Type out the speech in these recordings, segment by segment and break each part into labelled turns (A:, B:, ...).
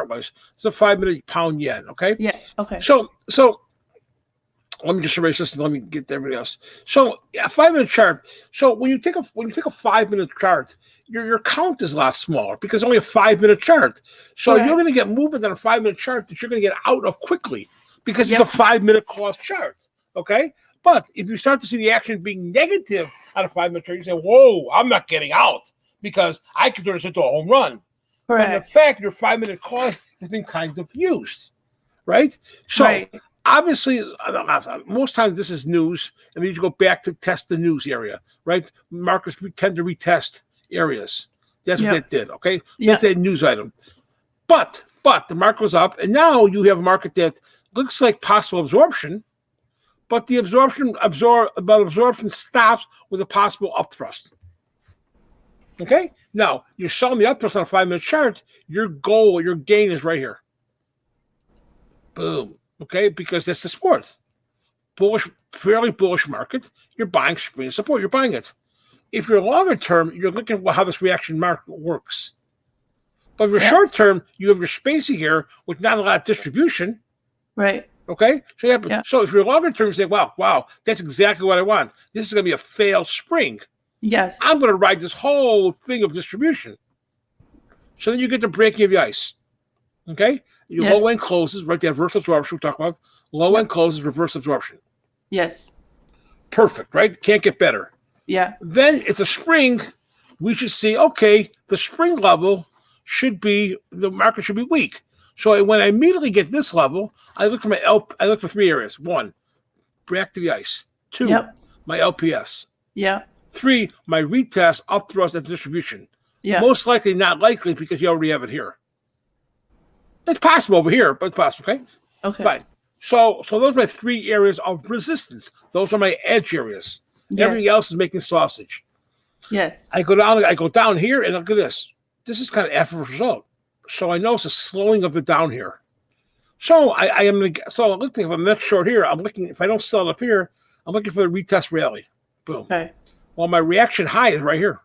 A: was. It's a 5-minute pound yen. Okay.
B: Yeah. Okay.
A: So let me just erase this and let me get to everybody else. So a 5-minute chart. So when you take a 5-minute chart, your count is a lot smaller because it's only a 5-minute chart. So
B: Correct.
A: you're going to get movement on a 5-minute chart that you're going to get out of quickly because it's a 5-minute cost chart. Okay. But if you start to see the action being negative on a 5-minute chart, you say, "Whoa, I'm not getting out because I could turn this into a home run."
B: Correct.
A: But in fact, your 5-minute cost has been kind of used, right? So obviously, most times this is news, and then you go back to test the news area, right? Markets tend to retest areas. That's what that did, okay? So that's a news item. But the market was up, and now you have a market that looks like possible absorption, but the absorption stops with a possible upthrust. Okay? Now, you're selling the upthrust on a 5-minute chart, your gain is right here. Boom. Okay? Because that's the sport. Fairly bullish market. You're buying spring support. You're buying it. If you're longer term, you're looking at how this reaction market works. But if you're short term, you have your spacing here with not a lot of distribution.
B: Right.
A: Okay? So if you're longer term, you say, wow, that's exactly what I want. This is going to be a failed spring.
B: Yes.
A: I'm going to ride this whole thing of distribution. So then you get the breaking of the ice. Okay? Your low end closes, right? The reverse absorption we talk about. Low end closes, reverse absorption.
B: Yes.
A: Perfect, right? Can't get better.
B: Yeah.
A: Then it's a spring. We should see, okay, the spring level the market should be weak. So when I immediately get this level, I look for 3 areas. 1, back to the ice. 2, my LPS.
B: Yeah.
A: 3, my retest, upthrust, and distribution.
B: Yeah.
A: Most likely, not likely, because you already have it here. It's possible over here, but it's possible, okay?
B: Okay.
A: Fine. So those are my 3 areas of resistance. Those are my edge areas. Yes. Everything else is making sausage.
B: Yes.
A: I go down here, and look at this. This is kind of effortless result. So I notice a slowing of the down here. So I'm looking, if I'm not short here, I'm looking, if I don't sell it up here, I'm looking for the retest rally. Boom.
B: Okay.
A: Well, my reaction high is right here.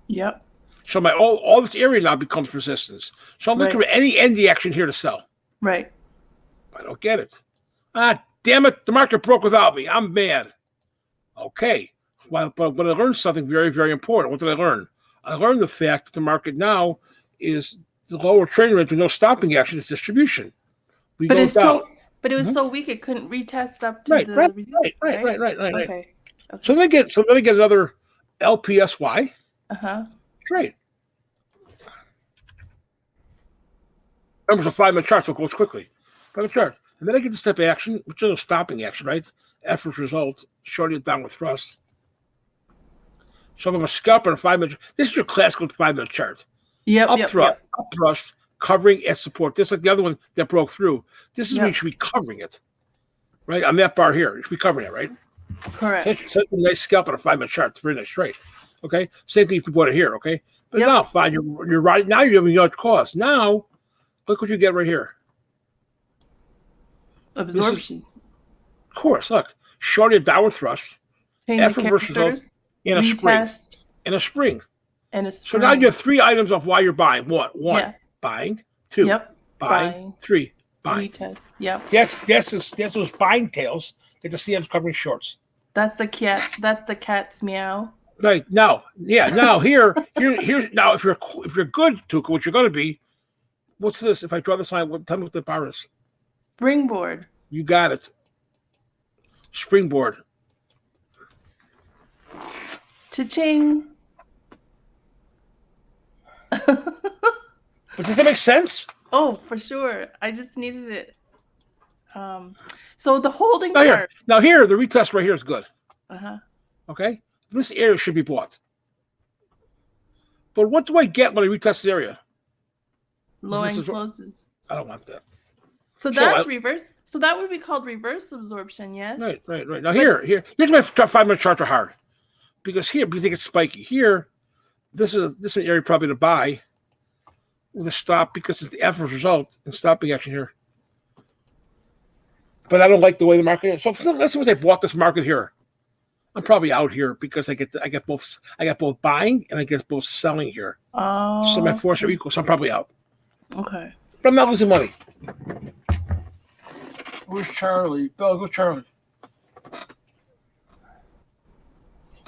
B: Yep.
A: So my all this area now becomes resistance. So I'm looking for any ND action here to sell.
B: Right.
A: I don't get it. Damn it, the market broke without me. I'm mad. Okay. Well, but I learned something very, very important. What did I learn? I learned the fact that the market now is the lower trading range with no stopping action. It's distribution.
B: But it was so weak it couldn't retest up to the resistance.
A: Right.
B: Okay.
A: So then I get another LPSY. Trade. Remember, it's a 5-minute chart, so it goes quickly. 5-minute chart. And then I get the step action, which is a stopping action, right? Efforts result, shorting it down with thrust. So I'm a scalper in a 5-minute. This is your classical 5-minute chart. Upthrust, covering at support. This is like the other one that broke through. This is when you should be covering it, right? On that bar here, you should be covering it, right?
B: Correct.
A: So it's a nice scalp on a 5-minute chart. It's a very nice trade. Okay, same thing if you bought it here. Okay, but now fine, you're right. Now you're having no cost. Now look what you get right here.
B: Absorption.
A: Of course, look, shorty downward thrust, effort versus results in a spring. So now you have 3 items of why you're buying. One, buying. 2, buying. 3, buying.
B: Retest. Yep.
A: That's those buying tails that the CM's covering shorts.
B: That's the cat. That's the cat's meow.
A: Right now, now here. Now, if you're good, Tuka, what you're going to be. What's this? If I draw this line, tell me what the bar is.
B: Springboard.
A: You got it. Springboard.
B: Cha-ching.
A: But does that make sense?
B: Oh, for sure. I just needed it. So the holding
A: part. Now here, the retest right here is good. Okay? This area should be bought. But what do I get when I retest the area?
B: Low end closes.
A: I don't want that.
B: So that's reverse. So that would be called reverse absorption, yes?
A: Right. Now here's my 5-minute charts are hard. Because here, because they get spiky. Here, this is an area probably to buy with a stop because it's the effortless result and stopping action here. But I don't like the way the market is. So let's suppose I bought this market here. I'm probably out here because I get both buying and I get both selling here.
B: Oh.
A: So my force are equal, so I'm probably out.
B: Okay.
A: But I'm not losing money. Where's Charlie? Bill, go Charlie.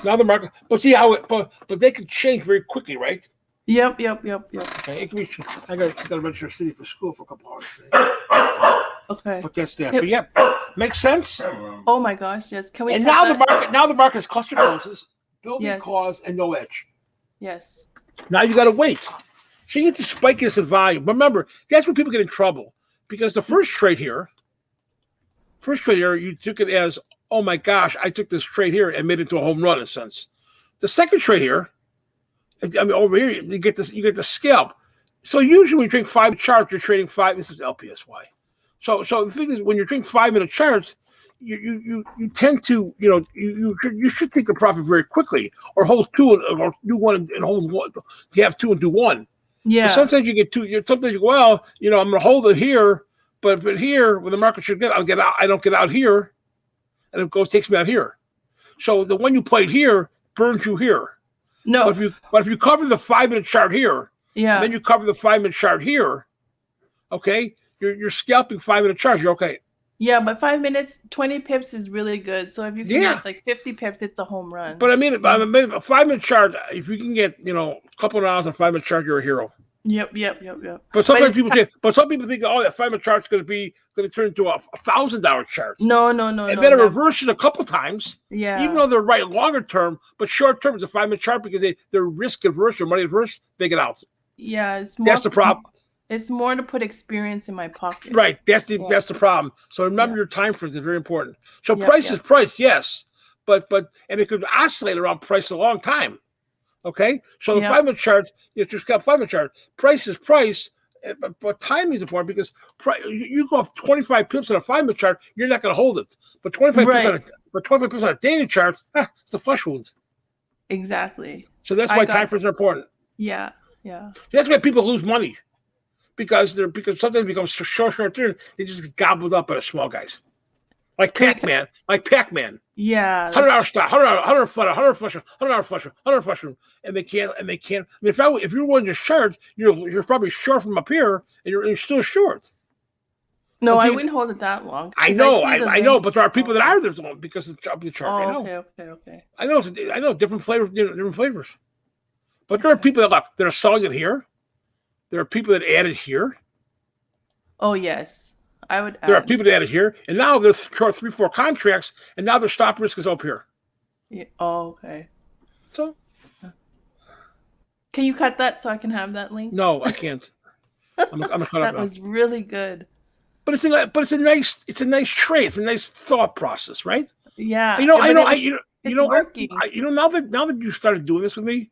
A: Now the market, but see how it, but they can change very quickly, right?
B: Yep.
A: Okay, it can be, I got to register city for school for a couple hours today.
B: Okay.
A: But that's that. But yeah, makes sense.
B: Oh my gosh, yes. Can we?
A: And
B: cut
A: now the market is cluster closes, building
B: Yes.
A: cause, and no edge.
B: Yes.
A: Now you got to wait. So you get to spike this in volume. Remember, that's where people get in trouble because the first trade here, you took it as, oh my gosh, I took this trade here and made it into a home run in a sense. The second trade here, I mean, over here you get the scalp. So usually when you drink 5 charts, you're trading 5. This is LPSY. So the thing is, when you're trading 5-minute charts, you tend to, you should take the profit very quickly, or hold 2 or do 1 and hold 1. You have 2 and do 1.
B: Yeah.
A: But sometimes you get 2. Sometimes you go, well, I'm going to hold it here, but here when the market should get, I'll get out. I don't get out here, and it takes me out here. So the one you played here burns you here.
B: No.
A: But if you cover the 5-minute chart here,
B: Yeah.
A: and then you cover the 5-minute chart here, okay, you're scalping 5-minute charts. You're okay.
B: Yeah, but 5 minutes, 20 pips is really good. So if you can get like 50 pips, it's a home run.
A: But I mean, a 5-minute chart, if you can get, a couple of hours on a 5-minute chart, you're a hero.
B: Yep.
A: But sometimes some people think, oh, that 5-minute chart's going to turn into a $1,000 chart.
B: No.
A: And then it reverses a couple times.
B: Yeah.
A: Even though they're right longer term, but short term is a 5-minute chart because they're risk averse or money averse. They get out.
B: Yeah,
A: That's the problem.
B: It's more to put experience in my pocket.
A: Right. That's the problem. So remember your time frames is very important. So price is price, yes, but and it could oscillate around price a long time. Okay, so the 5-minute chart, just got 5-minute chart. Price is price, but timing is important because you go off 25 pips on a 5-minute chart, you're not going to hold it. But 25 pips on a daily chart, it's a flush wound.
B: Exactly.
A: So that's why time frames are important.
B: Yeah.
A: That's why people lose money because sometimes it becomes short term. They just get gobbled up by the small guys, like Pac-Man.
B: Yeah.
A: $100 stock, $100 flush, and they can't. I mean, if you're one just short, you're probably short from up here, and you're still short.
B: No, I wouldn't hold it that long.
A: I know, but there are people that are there because of the chart.
B: Oh, okay.
A: I know different flavors, but there are people that are selling it here. There are people that add it here.
B: Oh yes. I would add.
A: There are people that added here, and now there's 3-4 contracts, and now their stop risk is up here.
B: Yeah. Oh, okay.
A: So,
B: can you cut that so I can have that link?
A: No, I can't. I'm gonna cut
B: that
A: up
B: was really good.
A: But it's a nice trade. It's a nice thought process, right?
B: Yeah.
A: I know.
B: It's working.
A: Now that you started doing this with me,